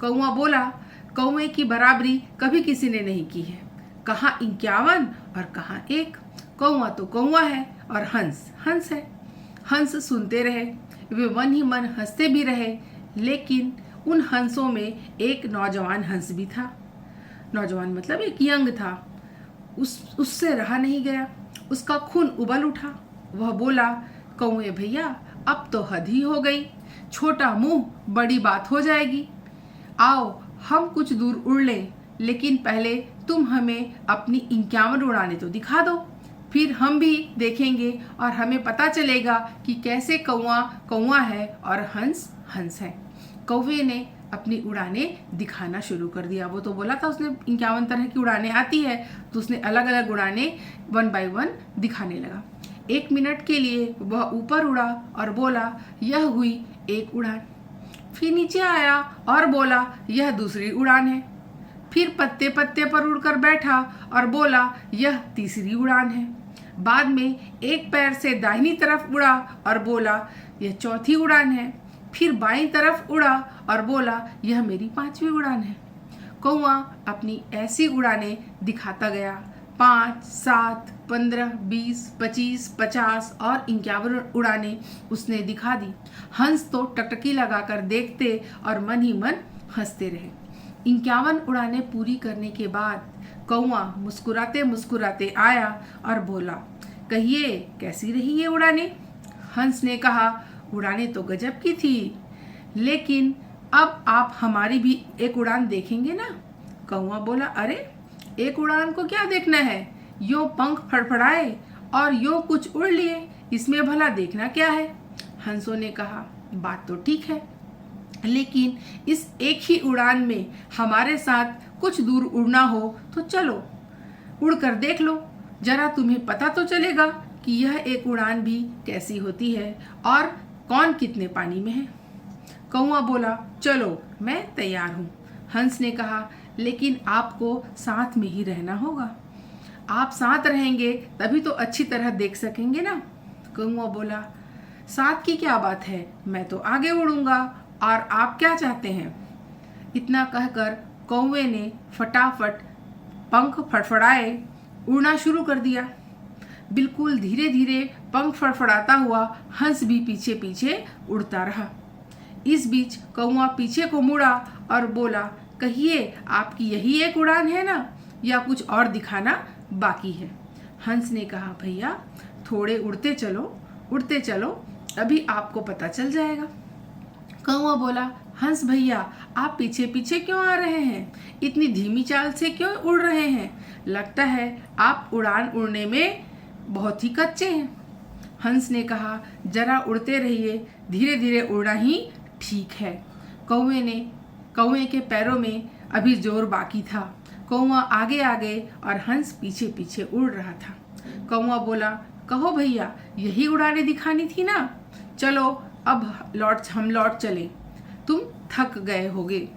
कौआ बोला, कौए की बराबरी कभी किसी ने नहीं की है। कहाँ 51 और कहाँ 1। कौआ तो कौआ है और हंस हंस है। हंस सुनते रहे, वे मन ही मन हंसते भी रहे। लेकिन उन हंसों में एक नौजवान हंस भी था। नौजवान मतलब एक यंग था। उससे रहा नहीं गया, उसका खून उबल उठा। वह बोला, कौए भैया अब तो हद ही हो गई, छोटा मुंह बड़ी बात हो जाएगी। आओ हम कुछ दूर उड़ लें, लेकिन पहले तुम हमें अपनी 51 उड़ानें तो दिखा दो, फिर हम भी देखेंगे और हमें पता चलेगा कि कैसे कौआ कौआ है और हंस हंस है। कौवे ने अपनी उड़ानें दिखाना शुरू कर दिया। वो तो बोला था उसने 51 तरह की उड़ानें आती है, तो उसने अलग अलग उड़ानें 1 बाय 1 दिखाने लगा। 1 मिनट के लिए वह ऊपर उड़ा और बोला, यह हुई एक उड़ान। फिर नीचे आया और बोला, यह दूसरी उड़ान है। फिर पत्ते पत्ते पर उड़कर बैठा और बोला, यह तीसरी उड़ान है। बाद में एक पैर से दाहिनी तरफ उड़ा और बोला, यह चौथी उड़ान है। फिर बाईं तरफ उड़ा और बोला, यह मेरी 5वीं उड़ान है। कौआ अपनी ऐसी उड़ानें दिखाता गया। 5, 7, 15, 20, 25, 50 और 51 उड़ानें उसने दिखा दी। हंस तो टकटकी लगाकर देखते और मन ही मन हंसते रहे। 51 उड़ानें पूरी करने के बाद कौआ मुस्कुराते मुस्कुराते आया और बोला, कहिए कैसी रही ये उड़ानें? हंस ने कहा, उड़ानें तो गजब की थी, लेकिन अब आप हमारी भी एक उड़ान देखेंगे ना? कौआ बोला, अरे एक उड़ान को क्या देखना है, यो पंख फड़फड़ाए और यो कुछ उड़ लिए, इसमें भला देखना क्या है? हंसों ने कहा, बात तो ठीक है, लेकिन इस एक ही उड़ान में हमारे साथ कुछ दूर उड़ना हो तो चलो उड़कर देख लो, जरा तुम्हें पता तो चलेगा कि यह एक उड़ान भी कैसी होती है और कौन कितने पानी में है। कौआ बोला, चलो मैं तैयार हूँ। हंस ने कहा, लेकिन आपको साथ में ही रहना होगा, आप साथ रहेंगे तभी तो अच्छी तरह देख सकेंगे ना। कौआ बोला, साथ की क्या बात है, मैं तो आगे उड़ूंगा, और आप क्या चाहते हैं? इतना कहकर कौवे ने फटाफट पंख फड़फड़ाए उड़ना शुरू कर दिया। बिल्कुल धीरे धीरे पंख फड़फड़ाता हुआ हंस भी पीछे पीछे उड़ता रहा। इस बीच कौआ पीछे को मुड़ा और बोला, कहिए आपकी यही एक उड़ान है ना, या कुछ और दिखाना बाकी है? हंस ने कहा, भैया थोड़े उड़ते चलो, अभी आपको पता चल जाएगा। कौआ बोला, हंस भैया आप पीछे पीछे क्यों आ रहे हैं, इतनी धीमी चाल से क्यों उड़ रहे हैं? लगता है आप उड़ान उड़ने में बहुत ही कच्चे हैं। हंस ने कहा, जरा उड़ते रहिए, धीरे धीरे उड़ना ही ठीक है। कौवे के पैरों में अभी जोर बाकी था। कौआ आगे आगे और हंस पीछे पीछे उड़ रहा था। कौआ बोला, कहो भैया यही उड़ानें दिखानी थी ना, चलो अब हम लौट चले, तुम थक गए होगे।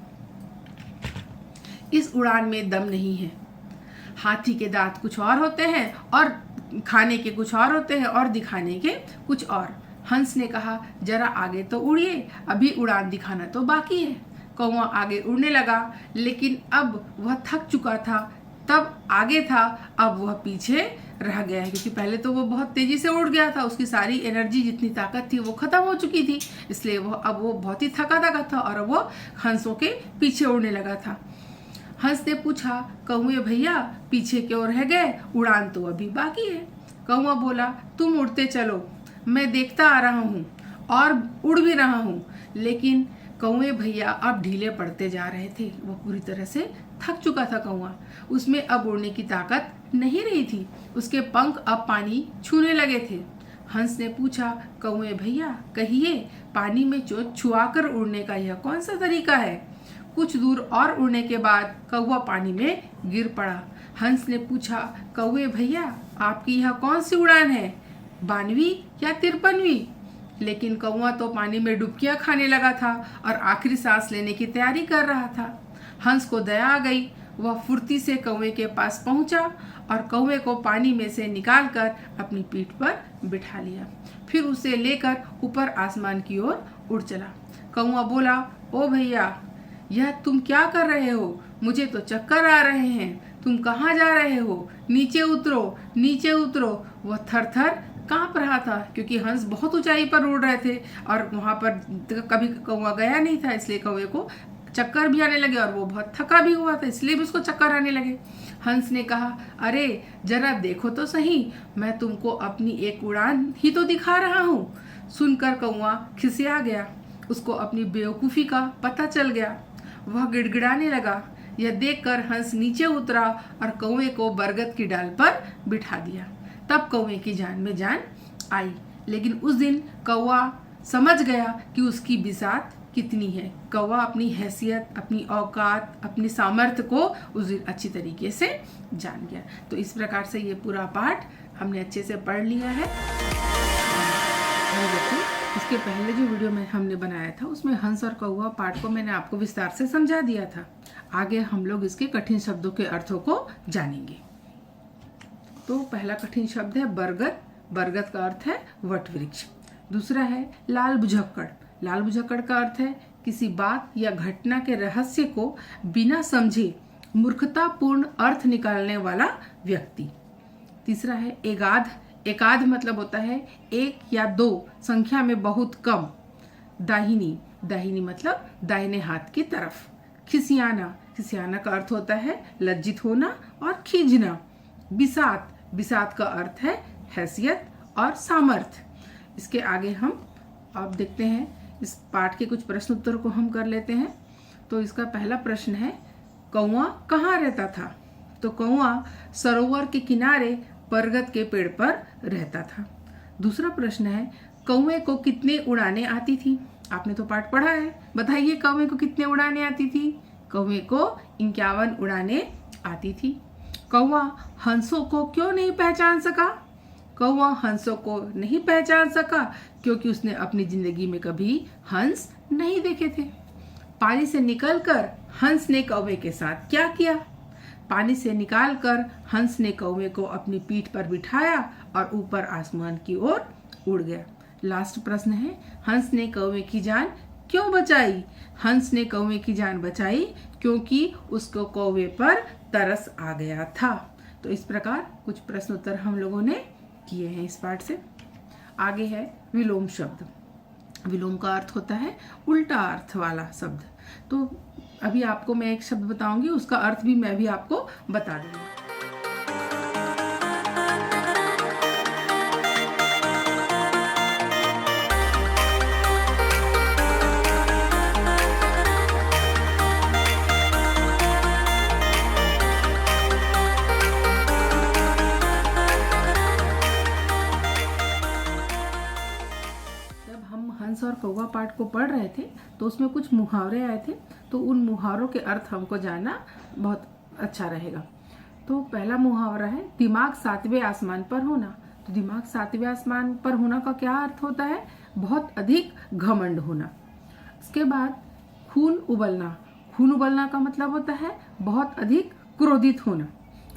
इस उड़ान में दम नहीं है, हाथी के दांत कुछ और होते हैं और खाने के कुछ और होते हैं और दिखाने के कुछ और। हंस ने कहा, जरा आगे तो उड़िए, अभी उड़ान दिखाना तो बाकी है। कौआ आगे उड़ने लगा, लेकिन अब वह थक चुका था, तब आगे था, अब वह पीछे रह गया है, क्योंकि पहले तो वो बहुत तेजी से उड़ गया था, उसकी सारी एनर्जी जितनी ताकत थी वो खत्म हो चुकी थी, इसलिए वो बहुत ही थका था और वो हंसों के पीछे उड़ने लगा था। हंस ने पूछा, कौए भैया पीछे क्यों रह गए, उड़ान तो अभी बाकी है। कौआ बोला, तुम उड़ते चलो, मैं देखता आ रहा हूँ और उड़ भी रहा हूँ। लेकिन कौए भैया अब ढीले पड़ते जा रहे थे, वो पूरी तरह से थक चुका था कौआ, उसमें अब उड़ने की ताकत नहीं रही थी, उसके पंख अब पानी छूने लगे थे। हंस ने पूछा, कौए भैया कहिए पानी में चोंच छुआकर उड़ने का यह कौन सा तरीका है? कुछ दूर और उड़ने के बाद कौआ पानी में गिर पड़ा। हंस ने पूछा, कौए भैया आपकी यह कौन सी उड़ान है, 92वीं या 53वीं? लेकिन कौआ तो पानी में डुबकियां खाने लगा था और आखिरी सांस लेने की तैयारी कर रहा था। हंस को दया आ गई, वह फुर्ती से कौवे के पास पहुंचा और कौवे को पानी में से निकालकर अपनी पीठ पर बिठा लिया, फिर उसे लेकर ऊपर आसमान की ओर उड़ चला। कौआ बोला, ओ भैया यह तुम क्या कर रहे हो? मुझे तो चक्कर आ रहे हैं। तुम कहाँ जा रहे हो? नीचे उतरो, नीचे उतरो। वह थर थर कांप रहा था क्योंकि हंस बहुत ऊंचाई पर उड़ रहे थे और वहां पर कभी कौवा गया नहीं था, इसलिए कौवे को चक्कर भी आने लगे और वो बहुत थका भी हुआ था, इसलिए भी उसको चक्कर आने लगे। हंस ने कहा, अरे जरा देखो तो सही, मैं तुमको अपनी एक उड़ान ही तो दिखा रहा हूँ। सुनकर कौवा खिसिया गया, उसको अपनी बेवकूफ़ी का पता चल गया। वह गिड़गिड़ाने लगा। यह देखकर हंस नीचे उतरा और कौवे को बरगद की डाल पर बिठा दिया। तब कौवे की जान में जान आई। लेकिन उस दिन कौवा समझ गया कि उसकी बिसात कितनी है। कौवा अपनी हैसियत, अपनी औकात, अपनी सामर्थ्य को उस दिन अच्छी तरीके से जान गया। तो इस प्रकार से ये पूरा पाठ हमने अच्छे से पढ़ लिया है। इसके पहले जो वीडियो में हमने बनाया था उसमें हंस और कौवा पाठ को मैंने आपको विस्तार से समझा दिया था। आगे हम लोग इसके कठिन शब्दों के अर्थों को जानेंगे। तो पहला कठिन शब्द है बरगद। बरगद का अर्थ है वट वृक्ष। दूसरा है लाल बुझक्कड़। लाल बुझक्कड़ का अर्थ है किसी बात या घटना के रहस्य को बिना समझे मूर्खतापूर्ण अर्थ निकालने वाला व्यक्ति। तीसरा है एगाध। एकाध मतलब होता है एक या दो, संख्या में बहुत कम। दाहिनी। दाहिनी मतलब दाहिने हाथ की तरफ। खिसियाना। खिसियाना का अर्थ होता है लज्जित होना और खींचना। बिसात। बिसात का अर्थ है हैसियत और सामर्थ्य। इसके आगे हम अब देखते हैं इस पाठ के कुछ प्रश्न उत्तर को हम कर लेते हैं। तो इसका पहला प्रश्न है, कौवा कहाँ रहता था? तो कौवा सरोवर के किनारे बरगद के पेड़ पर रहता था। दूसरा प्रश्न है, कौवे को कितने उड़ानें आती थी? आपने तो पाठ पढ़ा है, बताइए कौवे को कितने उड़ानें आती थी? कौवे को 51 उड़ानें आती थी। कौवा हंसों को क्यों नहीं पहचान सका? कौवा हंसों को नहीं पहचान सका क्योंकि उसने अपनी जिंदगी में कभी हंस नहीं देखे थे। पानी से निकलकर हंस ने कौवे के साथ क्या किया? पानी से निकालकर हंस ने कौवे को अपनी पीठ पर बिठाया और ऊपर आसमान की ओर उड़ गया। लास्ट प्रश्न है, हंस ने कौवे की जान क्यों बचाई? हंस ने कौवे की जान बचाई क्योंकि उसको कौवे पर तरस आ गया था। तो इस प्रकार कुछ प्रश्न उत्तर हम लोगों ने किए हैं इस पाठ से। आगे है विलोम शब्द। विलोम का अर्थ होता है उल्टा अर्थ वाला शब्द। तो अभी आपको मैं एक शब्द बताऊंगी, उसका अर्थ भी मैं भी आपको बता दूंगी। हंस और कौवा पाठ को पढ़ रहे थे तो उसमें कुछ मुहावरे आए थे, तो उन मुहावरों के अर्थ हमको जानना बहुत अच्छा रहेगा। तो पहला मुहावरा है दिमाग सातवें आसमान पर होना। तो दिमाग सातवें आसमान पर होना का क्या अर्थ होता है? बहुत अधिक घमंड होना। उसके बाद खून उबलना। खून उबलना का मतलब होता है बहुत अधिक क्रोधित होना।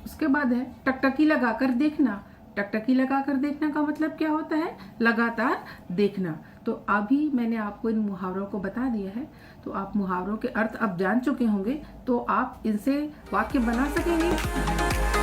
उसके बाद है टकटकी लगाकर देखना। टकटकी लगाकर देखना का मतलब क्या होता है? लगातार देखना। तो अभी मैंने आपको इन मुहावरों को बता दिया है, तो आप मुहावरों के अर्थ अब जान चुके होंगे, तो आप इनसे वाक्य बना सकेंगे।